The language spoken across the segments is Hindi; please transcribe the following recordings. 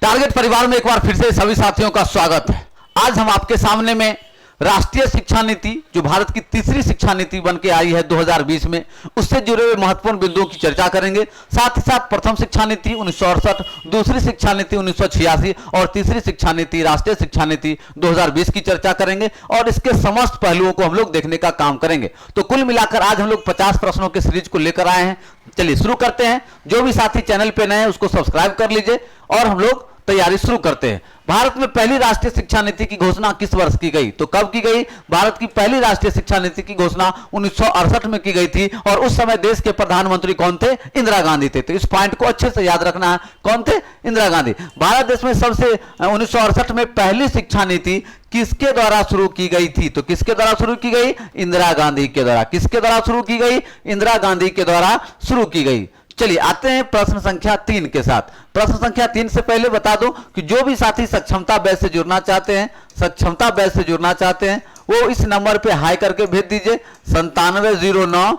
टारगेट परिवार में एक बार फिर से सभी साथियों का स्वागत है। आज हम आपके सामने में राष्ट्रीय शिक्षा नीति जो भारत की तीसरी शिक्षा नीति बन के आई है 2020 में, उससे जुड़े हुए महत्वपूर्ण बिंदुओं की चर्चा करेंगे। साथ ही साथ प्रथम शिक्षा नीति 1968, दूसरी शिक्षा नीति 1986 और तीसरी शिक्षा नीति राष्ट्रीय शिक्षा नीति 2020 की चर्चा करेंगे और इसके समस्त पहलुओं को हम लोग देखने का काम करेंगे। तो कुल मिलाकर आज हम लोग 50 प्रश्नों के सीरीज को लेकर आए हैं। चलिए शुरू करते हैं। जो भी साथी चैनल पे नए हैं उसको सब्सक्राइब कर लीजिए और हम लोग तैयारी शुरू करते हैं। भारत में पहली राष्ट्रीय शिक्षा नीति की घोषणा किस वर्ष की गई? तो कब की गई? भारत की पहली राष्ट्रीय शिक्षा नीति की घोषणा 1968 में की गई थी और उस समय देश के प्रधानमंत्री कौन थे? इंदिरा गांधी थे। तो इस पॉइंट को अच्छे से याद रखना है, कौन थे? इंदिरा गांधी। भारत देश में सबसे 1968 में पहली शिक्षा नीति किसके द्वारा शुरू की गई थी? तो किसके द्वारा शुरू की गई? इंदिरा गांधी के द्वारा। किसके द्वारा शुरू की गई? इंदिरा गांधी के द्वारा शुरू की गई। चलिए आते हैं प्रश्न संख्या 3 के साथ। प्रश्न संख्या 3 से पहले बता दूं कि जो भी साथी सक्षमता बैच से जुड़ना चाहते हैं, सक्षमता बैच से जुड़ना चाहते हैं, वो इस नंबर पे हाई करके भेज दीजिए 9709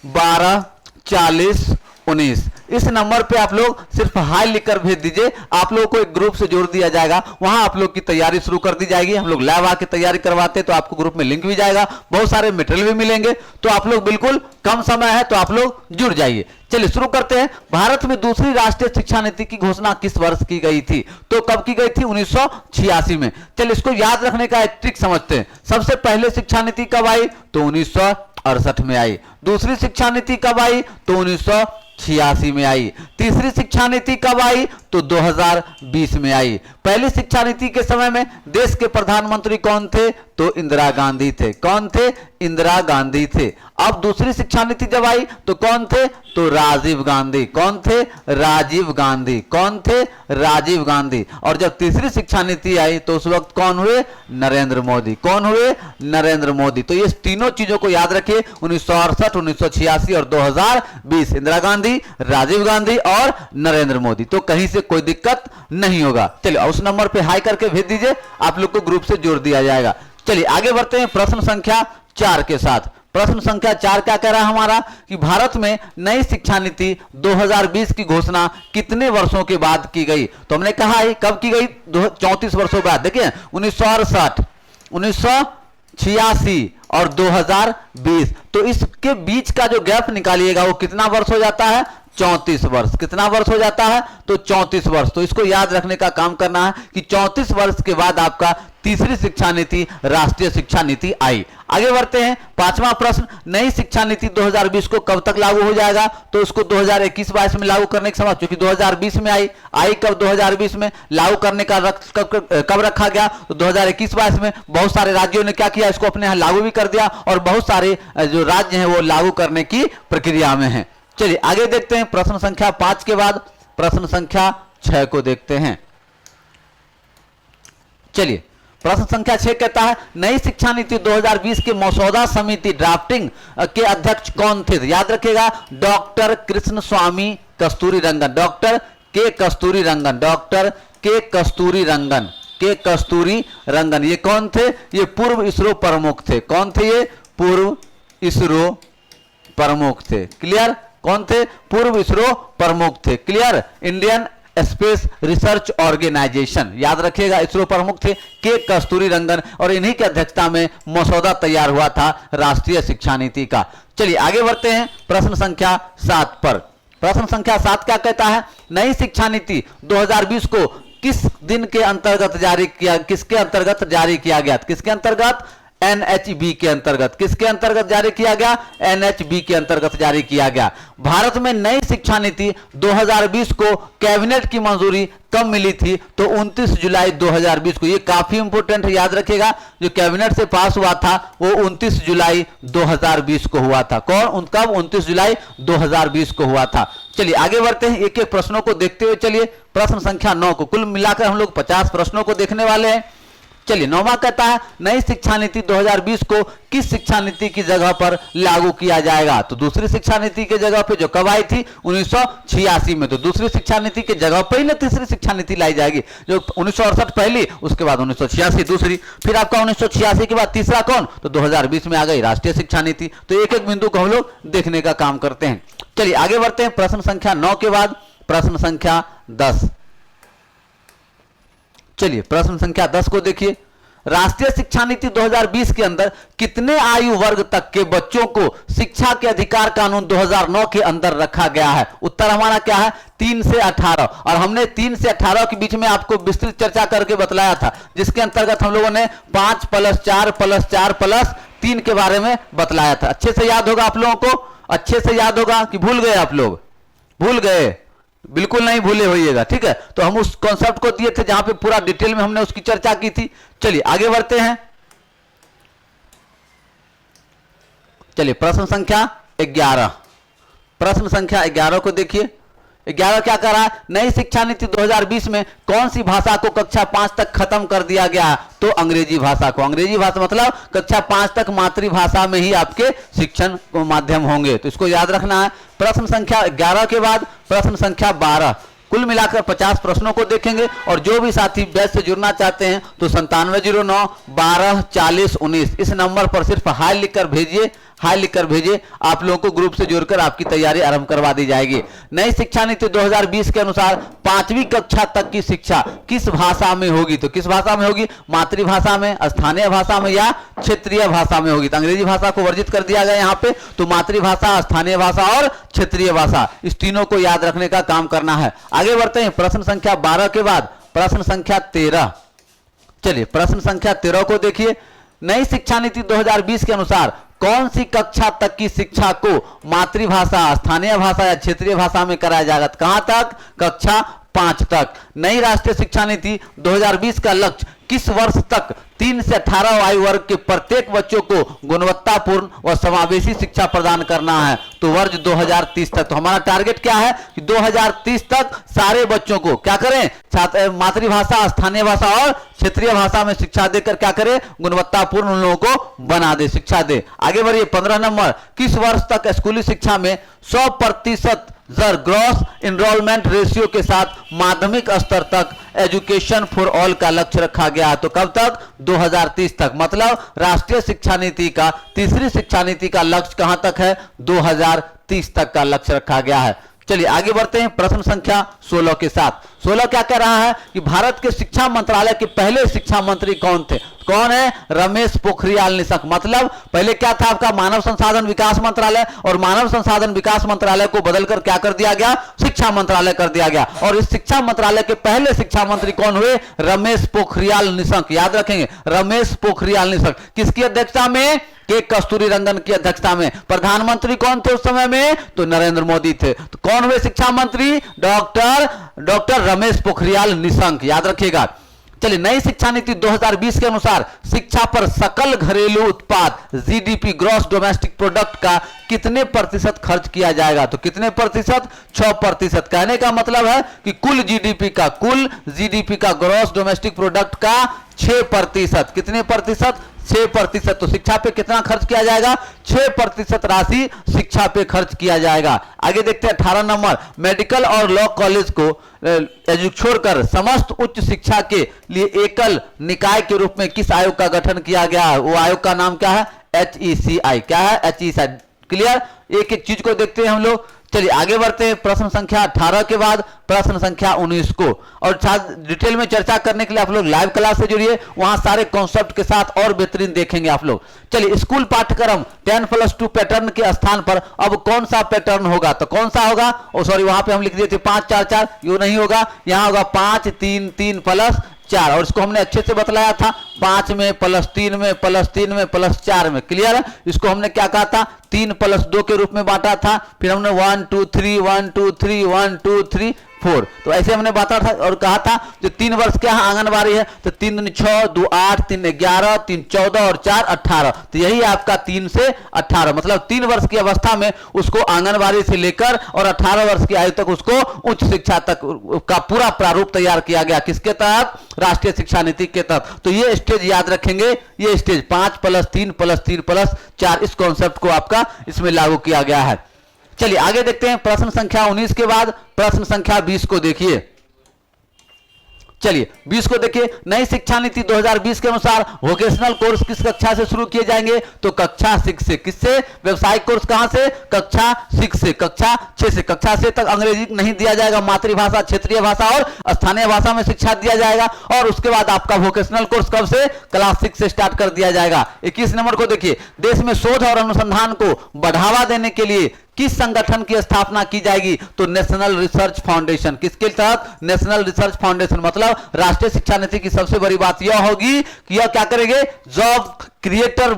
12 40 19। इस नंबर पे आप लोग सिर्फ हाई लिखकर भेज दीजिए। आप लोगों को एक ग्रुप से जोड़ दिया जाएगा, वहां आप लोग की तैयारी शुरू कर दी जाएगी। हम लोग लाइव आके तैयारी करवाते हैं तो आपको ग्रुप में लिंक भी जाएगा, बहुत सारे मटेरियल भी मिलेंगे। तो आप लोग बिल्कुल कम समय है तो आप लोग जुड़ जाइए। चलिए शुरू करते हैं। भारत में दूसरी राष्ट्रीय शिक्षा नीति की घोषणा किस वर्ष की गई थी? तो कब की गई थी? 1986 में। चलिए इसको याद रखने का एक ट्रिक समझते हैं। सबसे पहले शिक्षा नीति कब आई? तो 1968 में आई। दूसरी शिक्षा नीति कब आई? तो 1986 में आई। तीसरी शिक्षा नीति कब आई? तो 2020 में आई। पहली शिक्षा नीति के समय में देश के प्रधानमंत्री कौन थे? तो इंदिरा गांधी थे। कौन थे? इंदिरा गांधी थे। अब दूसरी शिक्षा नीति जब आई तो कौन थे? तो राजीव गांधी। कौन थे? राजीव गांधी। कौन थे? राजीव गांधी। और जब तीसरी शिक्षा नीति आई तो उस वक्त कौन हुए? नरेंद्र मोदी। कौन हुए? नरेंद्र मोदी। तो ये तीनों चीजों को याद रखिए, 1968, 1986 और 2020। इंदिरा गांधी, राजीव गांधी और नरेंद्र मोदी। तो कहीं से कोई दिक्कत नहीं होगा। चलिए उस नंबर पे हाई करके भेज दीजिए, आप लोग को ग्रुप से जोड़ दिया जाएगा। चलिए आगे बढ़ते हैं प्रश्न संख्या 4 के साथ। प्रश्न संख्या 4 क्या कह रहा है हमारा कि भारत में नई शिक्षा नीति 2020 की घोषणा कितने वर्षों के बाद की गई? तो हमने कहा है कब की गई? 34 वर्षों बाद। देखिए 1968, 1986 और 2020। तो इसके बीच का जो गैप निकालिएगा वो कितना वर्ष हो जाता है? 34 वर्ष। कितना वर्ष हो जाता है? तो 34 वर्ष। तो इसको याद रखने का काम करना है कि 34 वर्ष के बाद आपका तीसरी शिक्षा नीति राष्ट्रीय शिक्षा नीति आई। आगे बढ़ते हैं। 5वां प्रश्न, नई शिक्षा नीति 2020 को कब तक लागू हो जाएगा? तो उसको 2021-22 में लागू करने के समय, क्योंकि 2020 में आई कब? 2020 में। लागू करने का कब रखा गया? तो 2021-22 में। बहुत सारे राज्यों ने क्या किया? इसको अपने यहां लागू भी कर दिया और बहुत सारे जो राज्य हैं वो लागू करने की प्रक्रिया में हैं। चलिए आगे देखते हैं। प्रश्न संख्या 5 के बाद प्रश्न संख्या 6 को देखते हैं। चलिए प्रश्न संख्या 6 कहता है नई शिक्षा नीति 2020 के मसौदा समिति ड्राफ्टिंग के अध्यक्ष कौन थे? याद रखिएगा, डॉक्टर कृष्ण स्वामी कस्तूरी रंगन। डॉक्टर के कस्तूरी रंगन। डॉक्टर के कस्तूरी रंगन। के कस्तूरी रंगन। ये कौन थे? ये पूर्व इसरो प्रमुख थे। कौन थे ये? पूर्व इसरो प्रमुख थे। क्लियर? कौन थे? पूर्व इसरो प्रमुख थे। Clear? Indian space research organisation. याद रखिएगा, इसरो प्रमुख थे के कस्तूरी रंगन और इन्हीं की अध्यक्षता में मसौदा तैयार हुआ था राष्ट्रीय शिक्षा नीति का। चलिए आगे बढ़ते हैं प्रश्न संख्या 7 पर। प्रश्न संख्या 7 क्या कहता है? नई शिक्षा नीति 2020 को किस दिन के अंतर्गत जारी किया? किसके अंतर्गत जारी किया गया? किसके अंतर्गत? NHB के अंतर्गत। किसके अंतर्गत जारी किया गया? NHB के अंतर्गत जारी किया गया। भारत में नई शिक्षा नीति 2020 को कैबिनेट की मंजूरी कब मिली थी? तो 29 जुलाई 2020 को। ये काफी इंपोर्टेंट है, याद रखिएगा। जो कैबिनेट से पास हुआ था वो 29 जुलाई 2020 को हुआ था। कौन? कब? 29 जुलाई 2020 को हुआ था। चलिए आगे बढ़ते हैं, एक एक प्रश्नों को देखते हुए। चलिए प्रश्न संख्या 9 को, कुल मिलाकर हम लोग 50 प्रश्नों को देखने वाले हैं। चलिए 9वां कहता है नई शिक्षा नीति 2020 को किस शिक्षा नीति की जगह पर लागू किया जाएगा? तो दूसरी शिक्षा नीति के जगह पे जो कब आई थी? 1986 में। तो दूसरी शिक्षा नीति के जगह पे ही ना तीसरी शिक्षा नीति लाई जाएगी। जो 1968 पहली, उसके बाद 1986 दूसरी, फिर आपका 1986 के बाद तीसरा कौन? तो 2020 में आ गई राष्ट्रीय शिक्षा नीति। तो एक एक बिंदु को हम लोग देखने का काम करते हैं। चलिए आगे बढ़ते हैं। प्रश्न संख्या 9 के बाद प्रश्न संख्या 10। चलिए प्रश्न संख्या 10 को देखिए। राष्ट्रीय शिक्षा नीति 2020 के अंदर कितने आयु वर्ग तक के बच्चों को शिक्षा के अधिकार कानून 2009 के अंदर रखा गया है? उत्तर हमारा क्या है? 3 से 18। और हमने 3 से 18 के बीच में आपको विस्तृत चर्चा करके बतलाया था, जिसके अंतर्गत हम लोगों ने 5 + 4 + 4 + 3 के बारे में बतलाया था। अच्छे से याद होगा आप लोगों को? अच्छे से याद होगा कि भूल गए आप लोग? भूल गए? बिल्कुल नहीं भूले होइएगा, ठीक है। तो हम उस कॉन्सेप्ट को दिए थे जहां पे पूरा डिटेल में हमने उसकी चर्चा की थी। चलिए आगे बढ़ते हैं। चलिए प्रश्न संख्या 11। प्रश्न संख्या 11 को देखिए। 11 क्या कर रहा है? नई शिक्षा नीति 2020 में कौन सी भाषा को कक्षा 5 तक खत्म कर दिया गया? तो अंग्रेजी भाषा को। अंग्रेजी भाषा मतलब कक्षा 5 तक मातृभाषा में ही आपके शिक्षण माध्यम होंगे, तो इसको याद रखना है। प्रश्न संख्या 11 के बाद प्रश्न संख्या 12। कुल मिलाकर 50 प्रश्नों को देखेंगे और जो भी साथी बैच से जुड़ना चाहते हैं तो 9709 12 40 19 इस नंबर पर सिर्फ हाई लिखकर भेजिए, हाई लिखकर भेजिए। आप लोगों को ग्रुप से जोड़कर आपकी तैयारी आरंभ करवा दी जाएगी। नई शिक्षा नीति 2020 के अनुसार 5वीं कक्षा तक की शिक्षा किस भाषा में होगी? तो किस भाषा में होगी? मातृभाषा में, स्थानीय भाषा में या क्षेत्रीय भाषा में होगी? तो अंग्रेजी भाषा को वर्जित कर दिया गया यहाँ पे। तो मातृभाषा, स्थानीय भाषा और क्षेत्रीय भाषा, इस तीनों को याद रखने का काम करना है। आगे बढ़ते हैं। प्रश्न संख्या 12 के बाद प्रश्न संख्या 13। चलिए प्रश्न संख्या 13 को देखिए। नई शिक्षा नीति 2020 के अनुसार कौन सी कक्षा तक की शिक्षा को मातृभाषा, स्थानीय भाषा या क्षेत्रीय भाषा में कराया जाएगा? कहां तक? कक्षा 5 तक। नई राष्ट्रीय शिक्षा नीति 2020 का लक्ष्य किस वर्ष तक 3 से 18 आयु वर्ग के प्रत्येक बच्चों को गुणवत्तापूर्ण और समावेशी शिक्षा प्रदान करना है? तो वर्ष 2030 तक। तो हमारा टारगेट क्या है कि 2030 तक सारे बच्चों को क्या करें? मातृभाषा, स्थानीय भाषा और क्षेत्रीय भाषा में शिक्षा देकर क्या करें? गुणवत्तापूर्ण उन लोगों को बना दे, शिक्षा दे। आगे बढ़िए। 15 नंबर। किस वर्ष तक स्कूली शिक्षा में 100% दर ग्रॉस एनरोलमेंट रेशियो के साथ माध्यमिक स्तर तक एजुकेशन फॉर ऑल का लक्ष्य रखा गया? तो कब तक? 2030 तक। मतलब राष्ट्रीय शिक्षा नीति का, तीसरी शिक्षा नीति का लक्ष्य कहां तक है? 2030 तक का लक्ष्य रखा गया है। चलिए आगे बढ़ते हैं प्रश्न संख्या 16 के साथ। 16 क्या कह रहा है कि भारत के शिक्षा मंत्रालय के पहले शिक्षा मंत्री कौन थे? कौन है? रमेश पोखरियाल निशंक। मतलब पहले क्या था आपका? मानव संसाधन विकास मंत्रालय, और मानव संसाधन विकास मंत्रालय को बदलकर क्या कर दिया गया? शिक्षा मंत्रालय कर दिया गया। और इस शिक्षा मंत्रालय के पहले शिक्षा मंत्री कौन हुए? रमेश पोखरियाल निशंक। याद रखेंगे, रमेश पोखरियाल निशंक। किसकी अध्यक्षता में? के कस्तूरी रंगन की अध्यक्षता में। प्रधानमंत्री कौन थे उस समय में? तो नरेंद्र मोदी थे। तो कौन हुए शिक्षा मंत्री? डॉक्टर रमेश पोखरियाल निशंक। याद रखिएगा। चलिए नई शिक्षा नीति 2020 के अनुसार शिक्षा पर सकल घरेलू उत्पाद जीडीपी, ग्रॉस डोमेस्टिक प्रोडक्ट का कितने प्रतिशत खर्च किया जाएगा? तो कितने प्रतिशत? 6%। कहने का मतलब है कि कुल जीडीपी का ग्रॉस डोमेस्टिक प्रोडक्ट का 6%। कितने प्रतिशत? 6%। तो शिक्षा पे कितना खर्च किया जाएगा? 6% राशि शिक्षा पे खर्च किया जाएगा। आगे देखते हैं 18 नंबर। मेडिकल और लॉ कॉलेज को छोड़कर समस्त उच्च शिक्षा के लिए एकल निकाय के रूप में किस आयोग का गठन किया गया है? वो आयोग का नाम क्या है? HECI। क्या है? HECI। क्लियर? एक एक चीज को देखते हैं हम लोग। चलिए आगे बढ़ते हैं प्रश्न संख्या 18 के बाद प्रश्न संख्या 19 को। और डिटेल में चर्चा करने के लिए आप लोग लाइव क्लास से जुड़िए, वहां सारे कॉन्सेप्ट के साथ और बेहतरीन देखेंगे आप लोग। चलिए स्कूल पाठ्यक्रम 10+2 पैटर्न के स्थान पर अब कौन सा पैटर्न होगा? तो कौन सा होगा? सॉरी, वहां पे हम लिख दिए थे 5-4-4, ये नहीं होगा। यहां होगा 5-3-3+4। और इसको हमने अच्छे से बतलाया था, 5 में +3 में +3 में +4 में। क्लियर है? इसको हमने क्या कहा था? 3+2 के रूप में बांटा था। फिर हमने 1 2 3 1 2 3 1 2 3 4, तो ऐसे हमने बांटा था और कहा था जो 3 वर्ष क्या है? आंगनबाड़ी है। तो 3 दूनी 6, 2 8, 3 11, 3 14 और 4 18। तो यही आपका 3 से 18, मतलब 3 वर्ष की अवस्था में उसको आंगनबाड़ी से लेकर और 18 वर्ष की आयु तक उसको उच्च शिक्षा तक का पूरा प्रारूप तैयार किया गया। किसके तहत? राष्ट्रीय शिक्षा नीति के तहत। तो ये स्टेज याद रखेंगे, ये स्टेज 5+3+3+4 इस कॉन्सेप्ट को आपका इसमें लागू किया गया है। चलिए आगे देखते हैं प्रश्न संख्या 19 के बाद प्रश्न संख्या 20 को देखिए। चलिए 20 को देखिए, नई शिक्षा नीति 2020 के अनुसार वोकेशनल कोर्स किस कक्षा से शुरू किए जाएंगे? तो कक्षा 6 से। किससे? व्यवसायिक कोर्स कहां से? कक्षा 6 से। कक्षा 6 से। कक्षा 6 तक अंग्रेजी नहीं दिया जाएगा, मातृभाषा, क्षेत्रीय भाषा और स्थानीय भाषा में शिक्षा दिया जाएगा। और उसके बाद आपका वोकेशनल कोर्स कब से? क्लास 6 से स्टार्ट कर दिया जाएगा। 21 नंबर को देखिए, देश में शोध और अनुसंधान को बढ़ावा देने के लिए किस संगठन की स्थापना की जाएगी? तो नेशनल रिसर्च फाउंडेशन। किसके तहत? National research foundation. मतलब राष्ट्रीय शिक्षा नीति की सबसे बड़ी बात यह होगी कि यह क्या करेंगे? जॉब क्रिएटर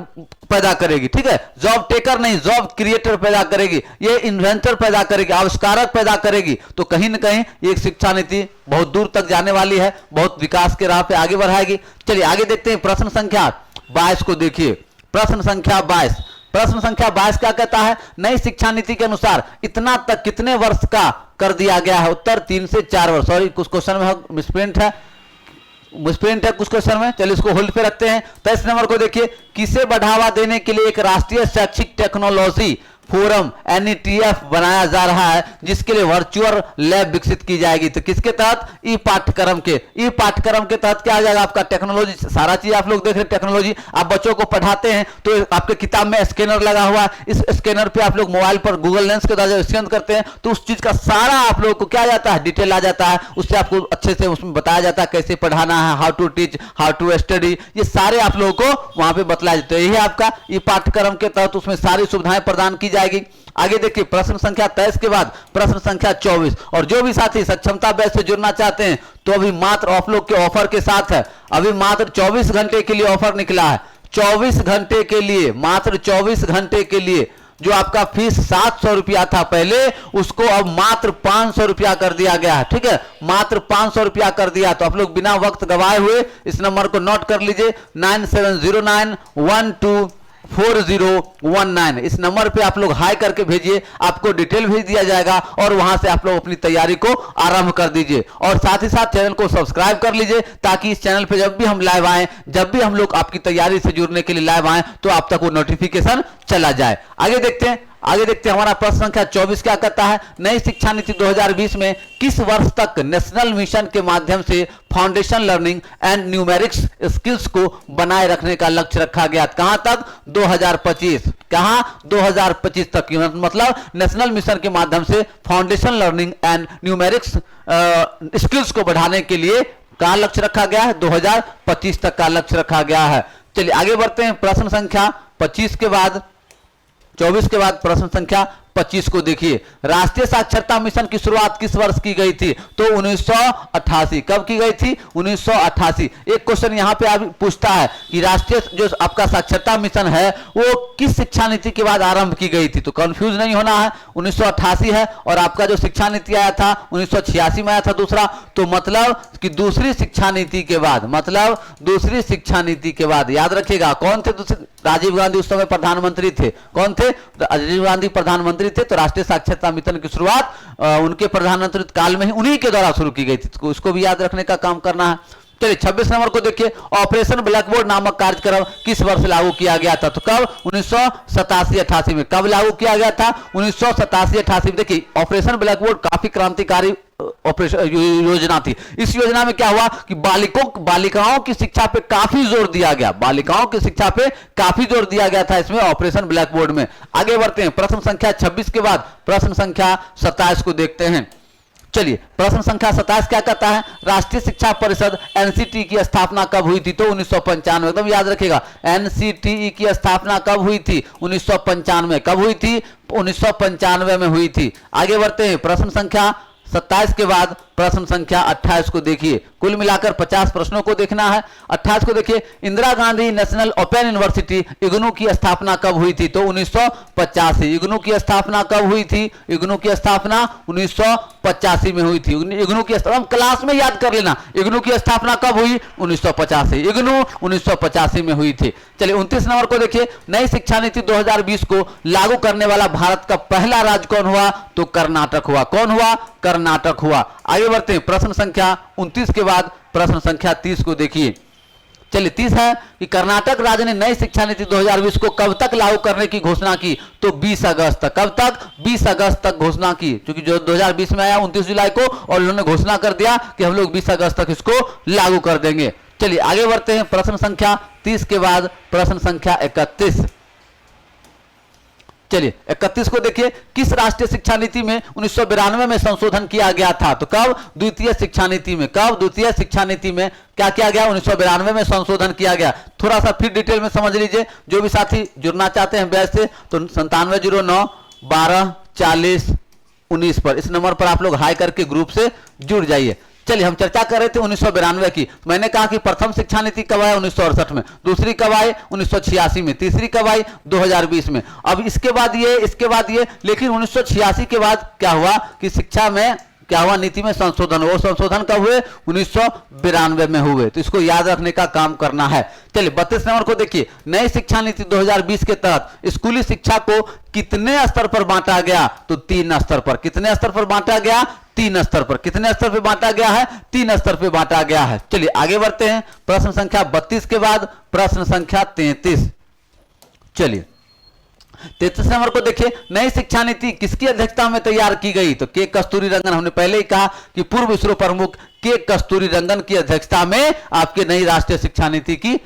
पैदा करेगी। ठीक है, जॉब टेकर नहीं, जॉब क्रिएटर पैदा करेगी। ये इन्वेंटर पैदा करेगी, आविष्कारक पैदा करेगी। तो कहीं ना कहीं एक शिक्षा नीति बहुत दूर तक जाने वाली है, बहुत विकास के राह पे आगे बढ़ाएगी। चलिए आगे देखते हैं, प्रश्न संख्या 22 को देखिए। प्रश्न संख्या 22, प्रश्न संख्या 22 क्या कहता है? नई शिक्षा नीति के अनुसार इतना तक कितने वर्ष का कर दिया गया है? उत्तर 3 से 4 वर्ष। सॉरी, कुछ क्वेश्चन में मिसप्रिंट है कुछ क्वेश्चन में। चलिए इसको होल्ड पे रखते हैं। 23 नंबर को देखिए, किसे बढ़ावा देने के लिए एक राष्ट्रीय शैक्षिक टेक्नोलॉजी फोरम NETF बनाया जा रहा है, जिसके लिए वर्चुअल लैब विकसित की जाएगी? तो किसके तहत? ई पाठ्यक्रम के तहत क्या आ जाएगा? आपका टेक्नोलॉजी, सारा चीज आप लोग देख रहे हैं टेक्नोलॉजी। आप बच्चों को पढ़ाते हैं तो आपके किताब में स्कैनर लगा हुआ है, इस स्कैनर पे आप लोग मोबाइल पर गूगल लेंस के द्वारा स्कैन करते हैं तो उस चीज का सारा आप लोगों को क्या आ जाता है? डिटेल आ जाता है। उससे आपको अच्छे से उसमें बताया जाता है कैसे पढ़ाना है, how to teach, how to study, ये सारे आप लोगों को वहां पे बतलाया जाता है। यही आपका ई पाठ्यक्रम के तहत उसमें सारी सुविधाएं प्रदान की जाएगी। आगे देखिए, प्रश्न संख्या 23 के बाद प्रश्न संख्या 24। और जो भी साथी सक्षमता बैच से जुड़ना चाहते हैं तो अभी मात्र आप लोग के ऑफर के साथ है, अभी मात्र 24 घंटे के लिए ऑफर निकला है। 24 घंटे के लिए, मात्र 24 घंटे के लिए जो आपका फीस 700 रुपया था पहले, उसको अब मात्र 500 रुपया कर दिया गया है। ठीक है, मात्र 500 रुपया कर दिया। तो आप लोग बिना वक्त गवाए हुए इस नंबर को नोट कर लीजिए, 9709124019। इस नंबर पे आप लोग हाई करके भेजिए, आपको डिटेल भेज दिया जाएगा और वहां से आप लोग अपनी तैयारी को आरंभ कर दीजिए। और साथ ही साथ चैनल को सब्सक्राइब कर लीजिए, ताकि इस चैनल पे जब भी हम लाइव आए, जब भी हम लोग आपकी तैयारी से जुड़ने के लिए लाइव आए, तो आप तक वो नोटिफिकेशन चला जाए। आगे देखते हैं, हमारा प्रश्न संख्या 24 क्या कहता है? नई शिक्षा नीति 2020 में किस वर्ष तक नेशनल मिशन के माध्यम से foundation learning and numerics skills को बनाए रखने का लक्ष्य रखा गया? कहां तक? 2025। कहां? 2025 तक। मतलब नेशनल मिशन के माध्यम से foundation learning and numerics skills को बढ़ाने के लिए कहां लक्ष्य रखा गया है? 2025 तक का लक्ष्य रखा गया है। चलिए आगे बढ़ते हैं, प्रश्न संख्या 24 के बाद 24 के बाद प्रश्न संख्या 25 को देखिए। राष्ट्रीय साक्षरता मिशन की शुरुआत किस वर्ष की गई थी? तो 1988। कब की गई थी? 1988। एक क्वेश्चन यहां पे आप पूछता है कि राष्ट्रीय जो आपका साक्षरता मिशन है वो किस शिक्षा नीति के बाद आरंभ की गई थी? तो कंफ्यूज नहीं होना है, 1988 है। और आपका जो शिक्षा नीति आया था 1986 में आया था दूसरा। तो मतलब कि दूसरी शिक्षा नीति के बाद, मतलब दूसरी शिक्षा नीति के बाद, याद रखिएगा कौन थे दूसरे? राजीव गांधी उस समय प्रधानमंत्री थे। कौन थे? राजीव गांधी प्रधानमंत्री थे। तो राष्ट्रीय साक्षरता मिशन की शुरुआत उनके प्रधानमंत्री काल में ही उन्हीं के द्वारा शुरू की गई थी। तो उसको भी याद रखने का काम करना है। चलिए 26 नंबर को देखिए, ऑपरेशन ब्लैकबोर्ड नामक कार्यक्रम किस वर्ष लागू किया गया था? तो कब? 1987-88 में। कब लागू किया गया था? 1987-88 में। देखिए ऑपरेशन ब्लैकबोर्ड काफी क्रांतिकारी ऑपरेशन योजना थी। इस योजना में क्या हुआ कि बालिकाओं की शिक्षा पे काफी जोर दिया गया, बालिकाओं की शिक्षा पे काफी जोर दिया गया था इसमें ऑपरेशन ब्लैकबोर्ड में। आगे बढ़ते हैं, प्रश्न संख्या 26 के बाद प्रश्न संख्या 27 को देखते हैं। चलिए प्रश्न संख्या 27 क्या कहता है? राष्ट्रीय शिक्षा परिषद NCTE की स्थापना कब हुई थी? तो 1995। एकदम याद रखिएगा, NCTE की स्थापना कब हुई थी? 1995। कब हुई थी? 1995 में हुई थी। आगे बढ़ते हैं, प्रश्न संख्या 27 के बाद प्रश्न संख्या 28 को देखिए। कुल मिलाकर 50 प्रश्नों को देखना है। 28 को देखिए, Indira Gandhi national open university IGNOU की स्थापना कब हुई थी? तो 1985। इग्नू की स्थापना कब हुई थी? इग्नू की स्थापना 1985 में हुई थी। इग्नू की स्थापना क्लास में याद कर लेना, इग्नू की स्थापना कब हुई? 1985। इग्नू 1985 में हुई थी। चलिए 29 नंबर को देखिए, नई शिक्षा नीति 2020 को लागू करने वाला भारत का पहला राज्य कौन हुआ? तो कर्नाटक हुआ। कौन हुआ? कर्नाटक हुआ। आगे बढ़ते हैं, प्रश्न संख्या 29 के बाद प्रश्न संख्या 30 को देखिए। चलिए 30 है कि कर्नाटक राज्य ने नई शिक्षा नीति 2020 को कब तक लागू करने की घोषणा की, तो 20 अगस्त तक। कब तक? 20 अगस्त तक घोषणा की, क्योंकि जो 2020 में आया 29 जुलाई को, और उन्होंने घोषणा कर दिया कि हम लोग 20 अगस्त तक इसको लागू कर देंगे। चलिए आगे बढ़ते हैं, प्रश्न संख्या 30 के बाद प्रश्न संख्या 31। चलिए 31 को देखिए, किस राष्ट्रीय शिक्षा नीति में 1992 में संशोधन किया गया था, तो कब? द्वितीय शिक्षा नीति में। कब? द्वितीय शिक्षा नीति में क्या किया गया? 1992 में संशोधन किया गया। थोड़ा सा फिर डिटेल में समझ लीजिए, जो भी साथी जुड़ना चाहते हैं बैच से, तो 9709124019 पर, इस नंबर पर आप लोग हाई करके ग्रुप से जुड़ जाइए। चलिए हम चर्चा कर रहे थे 1992 की। मैंने कहा कि प्रथम शिक्षा नीति कब आई? 1968 में। दूसरी कब आई? 1986 में। तीसरी कब आई? 2020 में। अब इसके बाद ये, लेकिन 1986 के बाद क्या हुआ कि शिक्षा में क्या हुआ, नीति में संशोधन। वो संशोधन कब हुए? 1992 में हुए। तो इसको याद रखने का काम करना है। चलिए 32 नंबर को देखिए, नई शिक्षा नीति 2020 के तहत स्कूली शिक्षा को कितने स्तर पर बांटा गया, तो 3 स्तर पर। कितने स्तर पर बांटा गया? 3 स्तर पर। कितने स्तर पर बांटा गया है? 3 स्तर पर बांटा गया है। चलिए आगे बढ़ते हैं, प्रश्न संख्या 32 के बाद प्रश्न संख्या 33। चलिए 33 नंबर को देखिए, नई शिक्षा नीति किसकी अध्यक्षता में तैयार की गई, तो के कस्तूरी रंगन। हमने पहले ही कहा कि पूर्व इसरो प्रमुख के कस्तूरी रंगन की अध्यक्षता में आपके नई राष्ट्रीय शिक्षा नीति की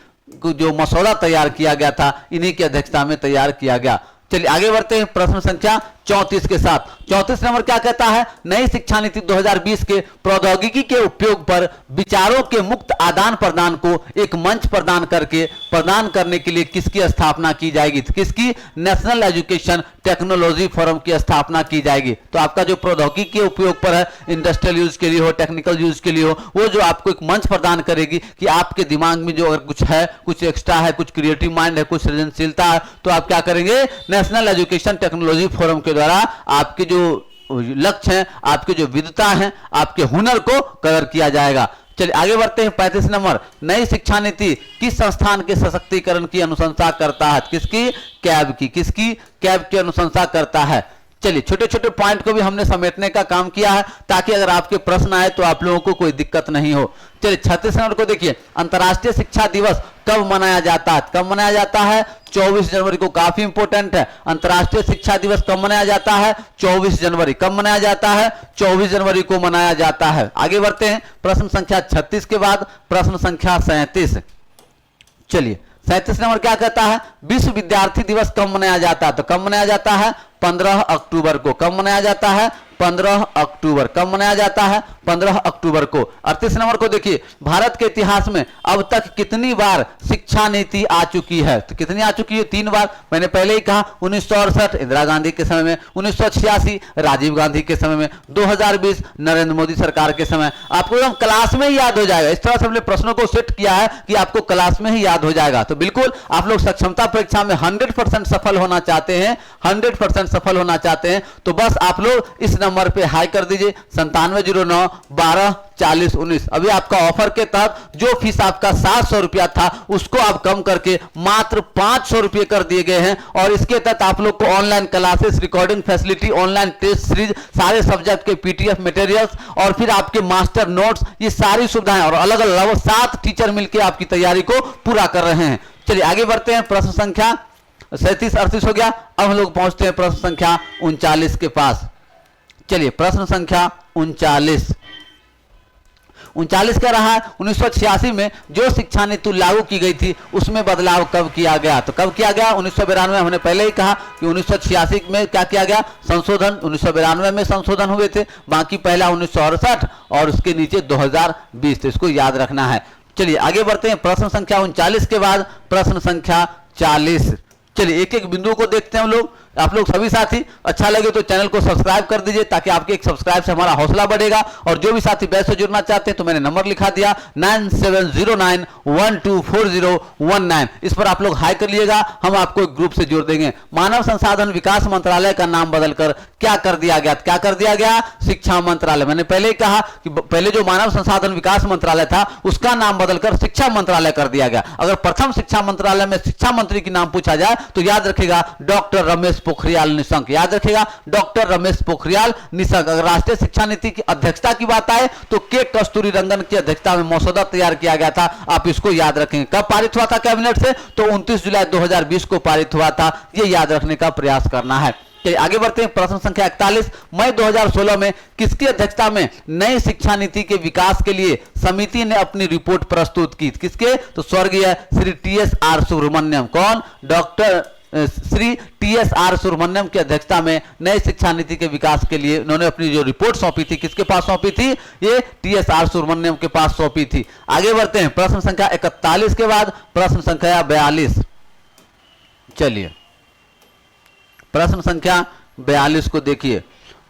जो मसौदा तैयार किया गया था, इन्हीं की अध्यक्षता में तैयार किया गया। चलिए आगे बढ़ते हैं प्रश्न संख्या 34 के साथ। 34 नंबर क्या कहता है? नई शिक्षा नीति 2020 के प्रौद्योगिकी के उपयोग पर विचारों के मुक्त आदान प्रदान को एक मंच प्रदान करने के लिए किसकी स्थापना की जाएगी, तो किसकी? नेशनल एजुकेशन टेक्नोलॉजी फोरम की स्थापना की जाएगी। तो आपका जो प्रौद्योगिकी के उपयोग पर है, इंडस्ट्रियल यूज के लिए हो, टेक्निकल यूज के लिए हो, वो जो आपको एक मंच प्रदान करेगी कि आपके दिमाग में जो अगर कुछ है, कुछ एक्स्ट्रा है, कुछ क्रिएटिव माइंड है, कुछ सृजनशीलता है, तो आप क्या करेंगे? नेशनल एजुकेशन टेक्नोलॉजी फोरम के द्वारा आपके जो लक्ष्य हैं, आपके जो विद्वता हैं, आपके हुनर को कवर किया जाएगा। चलिए आगे बढ़ते हैं 35 नंबर, नई शिक्षा नीति किस संस्थान के सशक्तिकरण की अनुशंसा करता है, किसकी? कैब की। किसकी? कैब की अनुशंसा करता है। चलिए छोटे छोटे पॉइंट को भी हमने समेटने का काम किया है, ताकि अगर आपके प्रश्न आए तो आप लोगों को कोई दिक्कत नहीं हो। चलिए 36 नंबर को देखिए, अंतर्राष्ट्रीय शिक्षा दिवस कब मनाया जाता है? कब मनाया जाता है? 24 जनवरी को। काफी इंपोर्टेंट है, अंतर्राष्ट्रीय शिक्षा दिवस कब मनाया जाता है? 24 जनवरी। कब मनाया जाता है? 24 जनवरी को मनाया जाता है। आगे बढ़ते हैं, प्रश्न संख्या 36 के बाद प्रश्न संख्या 37। चलिए 37 नंबर क्या कहता है? विश्व विद्यार्थी दिवस कब मनाया जाता है, तो कब मनाया जाता है? 15 अक्टूबर को। कब मनाया जाता है? 15 अक्टूबर। कब मनाया जाता है? 15 अक्टूबर को। 38 नंबर को देखिए, भारत के इतिहास में अब तक कितनी बार शिक्षा नीति आ चुकी है, तो कितनी आ चुकी है? 3 बार। मैंने पहले ही कहा 1968 इंदिरा गांधी के समय में, 1986 राजीव गांधी के समय में, 2020 नरेंद्र मोदी सरकार के समय। आपको एकदम क्लास में ही याद हो जाएगा। इस तरह से हमने प्रश्नों को सेट किया है कि आपको क्लास में ही याद हो जाएगा। तो बिल्कुल आप लोग सक्षमता परीक्षा में 100% सफल होना चाहते हैं, 100% सफल होना चाहते हैं, तो बस आप लोग इस नंबर पे हाई कर दीजिए, 9709124019। अभी आपका ऑफर के तहत जो फीस आपका 700 रुपया था, उसको आप कम करके मात्र 500 रुपये कर दिए गए हैं। और इसके तहत आप लोग को online classes, recording facility, online test series, सारे सब्जेक्ट के पीडीएफ मटेरियल्स, और फिर आपके मास्टर नोट्स, ये सारी सुविधाएं, और अलग अलग 7 टीचर मिलकर आपकी तैयारी को पूरा कर रहे हैं। चलिए आगे बढ़ते हैं, प्रश्न संख्या 37 38 हो गया। अब हम लोग पहुंचते हैं प्रश्न संख्या 39 के पास। चलिए प्रश्न संख्या 39 कह रहा है, 1986 में जो शिक्षा नीति लागू की गई थी, उसमें बदलाव कब किया गया, तो कब किया गया? 1992। हमने पहले ही कहा कि 1986 में क्या किया गया? संशोधन। 1992 में संशोधन हुए थे, बाकी पहला 1968 और उसके नीचे 2020। तो इसको याद रखना है। चलिए आगे बढ़ते हैं, प्रश्न संख्या 39 के बाद प्रश्न संख्या 40। चलिए एक एक बिंदु को देखते हैं हम लोग। आप लोग सभी साथी अच्छा लगे तो चैनल को सब्सक्राइब कर दीजिए, ताकि आपके एक सब्सक्राइब से हमारा हौसला बढ़ेगा। और जो भी साथी बैच से जुड़ना चाहते हैं तो मैंने नंबर लिखा दिया 9709124019। इस पर आप लोग हाई कर लीजिएगा, हम आपको एक ग्रुप से जोड़ देंगे। मानव संसाधन विकास मंत्रालय का नाम बदलकर क्या कर दिया गया? क्या कर दिया गया? शिक्षा मंत्रालय। मैंने पहले ही कहा कि पहले जो मानव संसाधन विकास मंत्रालय था, उसका नाम बदलकर शिक्षा मंत्रालय कर दिया गया। अगर प्रथम शिक्षा मंत्रालय में शिक्षा मंत्री की नाम पूछा जाए तो याद रखेगा डॉक्टर रमेश पोखरियाल निशंक। याद रखिएगा, डॉक्टर रमेश पोखरियाल निशंक। अगर राष्ट्रीय शिक्षा नीति की अध्यक्षता की बात आए तो के कस्तूरी रंगन की अध्यक्षता में मसौदा तैयार किया गया था। आप इसको याद रखेंगे। कब पारित हुआ था कैबिनेट से? तो 29 जुलाई 2020 को पारित हुआ था। ये याद रखने का प्रयास करना है। आगे बढ़ते हैं। प्रश्न संख्या 41, मई 2016 में किसकी अध्यक्षता में नई शिक्षा नीति के विकास के लिए समिति ने अपनी रिपोर्ट प्रस्तुत की? किसके? तो स्वर्गीय श्री TSR सुब्रमण्यम। कौन? डॉक्टर श्री TSR सुब्रमण्यम की अध्यक्षता में नई शिक्षा नीति के विकास के लिए उन्होंने अपनी जो रिपोर्ट सौंपी थी, किसके पास सौंपी थी? ये TSR सुब्रमण्यम के पास सौंपी थी। आगे बढ़ते हैं। प्रश्न संख्या 41 के बाद प्रश्न संख्या 42। चलिए प्रश्न संख्या 42 को देखिए।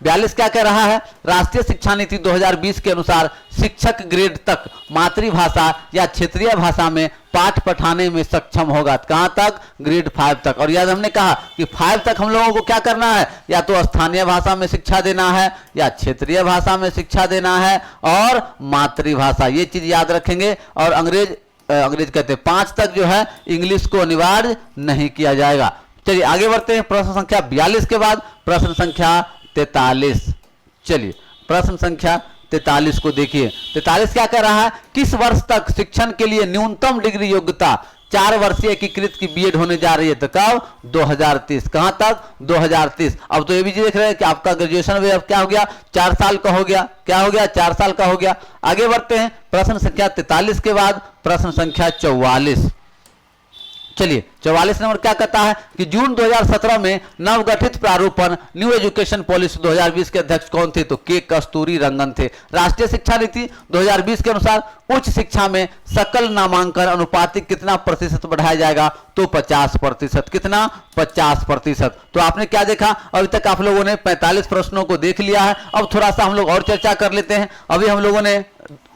42 क्या कह रहा है? राष्ट्रीय शिक्षा नीति 2020 के अनुसार शिक्षक ग्रेड तक मातृभाषा या क्षेत्रीय भाषा में पाठ पढ़ाने में सक्षम होगा। कहां तक? ग्रेड 5 तक। और याद हमने कहा कि 5 तक हम लोगों को क्या करना है? या तो स्थानीय भाषा में शिक्षा देना है, या क्षेत्रीय भाषा में शिक्षा देना है, और मातृभाषा। ये चीज याद रखेंगे। और अंग्रेज कहते हैं 5 तक जो है इंग्लिश को अनिवार्य नहीं किया जाएगा। चलिए आगे बढ़ते हैं। प्रश्न संख्या 42 के बाद प्रश्न संख्या 43। चलिए प्रश्न संख्या 43 को देखिए। 43 क्या कह रहा है? किस वर्ष तक शिक्षण के लिए न्यूनतम डिग्री योग्यता 4 वर्षीय एकीकृत की बीएड होने जा रही है? तो कब? 2030। कहां तक? 2030। अब तो ये भी देख रहे हैं कि आपका ग्रेजुएशन भी अब क्या हो गया? 4 साल का हो गया। क्या हो गया? 4 साल का हो गया। आगे बढ़ते हैं। प्रश्न संख्या 43 के बाद प्रश्न संख्या 44। चलिए 44 नंबर क्या कहता है कि जून 2017 में नवगठित प्रारूपण न्यू एजुकेशन पॉलिसी 2020 के अध्यक्ष कौन थे? तो के कस्तूरी रंगन थे। राष्ट्रीय शिक्षा नीति 2020 के अनुसार उच्च शिक्षा में सकल नामांकन अनुपातिक कितना प्रतिशत बढ़ाया जाएगा? तो 50%। कितना? 50%। तो आपने क्या देखा? अभी तक आप लोगों ने 45 प्रश्नों को देख लिया है। अब थोड़ा सा हम लोग और चर्चा कर लेते हैं। अभी हम लोगों ने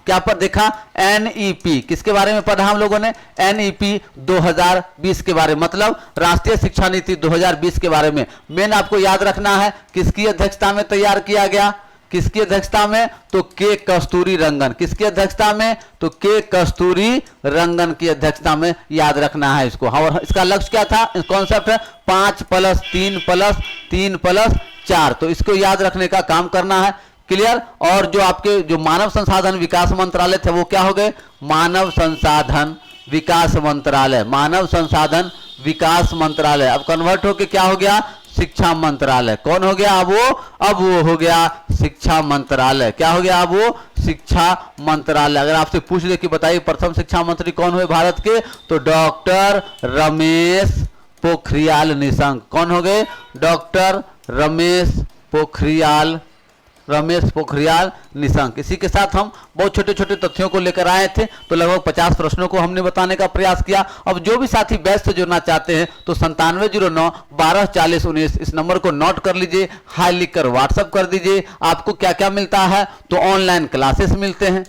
क्या पर देखा? NEP। किसके बारे में पढ़ा हम लोगों ने? NEP 2020 के बारे में, मतलब राष्ट्रीय शिक्षा नीति 2020 के बारे में। मेन आपको याद रखना है किसकी अध्यक्षता में तैयार किया गया? किसकी अध्यक्षता में? तो के कस्तूरी रंगन। किसकी अध्यक्षता में? तो के कस्तूरी रंगन की अध्यक्षता में। याद रखना है इसको। और इसका लक्ष्य क्या था? कॉन्सेप्ट है 5+3+3+4। तो इसको याद रखने का काम करना है। क्लियर? और जो आपके जो मानव संसाधन विकास मंत्रालय थे वो क्या हो गए? मानव संसाधन विकास मंत्रालय। मानव संसाधन विकास मंत्रालय अब कन्वर्ट होके क्या हो गया? शिक्षा मंत्रालय। कौन हो गया? अब वो हो गया शिक्षा मंत्रालय। क्या हो गया? अब वो शिक्षा मंत्रालय। अगर आपसे पूछ ले कि बताइए प्रथम शिक्षा मंत्री कौन हुए भारत के? तो डॉक्टर रमेश पोखरियाल निशंक। कौन हो गए? डॉक्टर रमेश पोखरियाल निशंक। इसी के साथ हम बहुत छोटे छोटे तथ्यों को लेकर आए थे। तो लगभग 50 प्रश्नों को हमने बताने का प्रयास किया। अब जो भी साथी बैच से जुड़ना चाहते हैं तो 9709124019 इस नंबर को नोट कर लीजिए, हाई लिखकर व्हाट्सएप कर दीजिए। आपको क्या क्या मिलता है? तो ऑनलाइन क्लासेस मिलते हैं।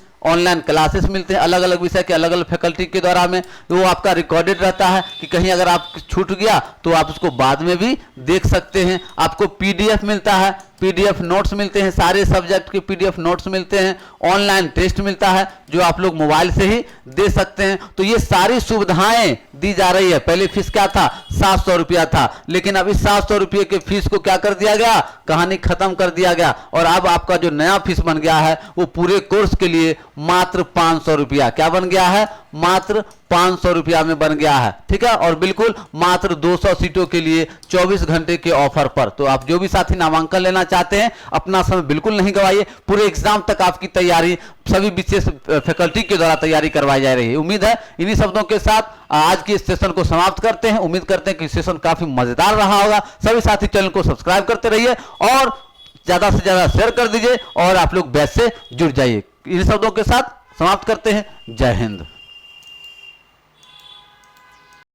अलग अलग विषय के अलग अलग फैकल्टी के द्वारा में। वो आपका रिकॉर्डेड रहता है कि कहीं अगर आप छूट गया तो आप उसको बाद में भी देख सकते हैं। आपको PDF मिलता है, PDF नोट्स मिलते हैं, सारे सब्जेक्ट के PDF नोट्स मिलते हैं। ऑनलाइन टेस्ट मिलता है जो आप लोग मोबाइल से ही दे सकते हैं। तो ये सारी सुविधाएं दी जा रही है। पहले फीस क्या था? 700 रुपया था, लेकिन अब इस 700 रुपये के फीस को क्या कर दिया गया? कहानी खत्म कर दिया गया। और अब आपका जो नया फीस बन गया है वो पूरे कोर्स के लिए मात्र 500 रुपया। क्या बन गया है? मात्र 500 रुपया में बन गया है। ठीक है? और बिल्कुल मात्र 200 सीटों के लिए 24 घंटे के ऑफर पर। तो आप जो भी साथी नामांकन लेना चाहते हैं अपना समय बिल्कुल नहीं गवाइए। पूरे एग्जाम तक आपकी तैयारी सभी विशेष फैकल्टी के द्वारा तैयारी करवाई जा रही है। उम्मीद है इन्हीं शब्दों के साथ आज के इस सेशन को समाप्त करते हैं। उम्मीद करते हैं कि सेशन काफी मजेदार रहा होगा। सभी साथी चैनल को सब्सक्राइब करते रहिए और ज्यादा से ज्यादा शेयर कर दीजिए और आप लोग बैच से जुड़ जाइए। इन शब्दों के साथ समाप्त करते हैं। जय हिंद।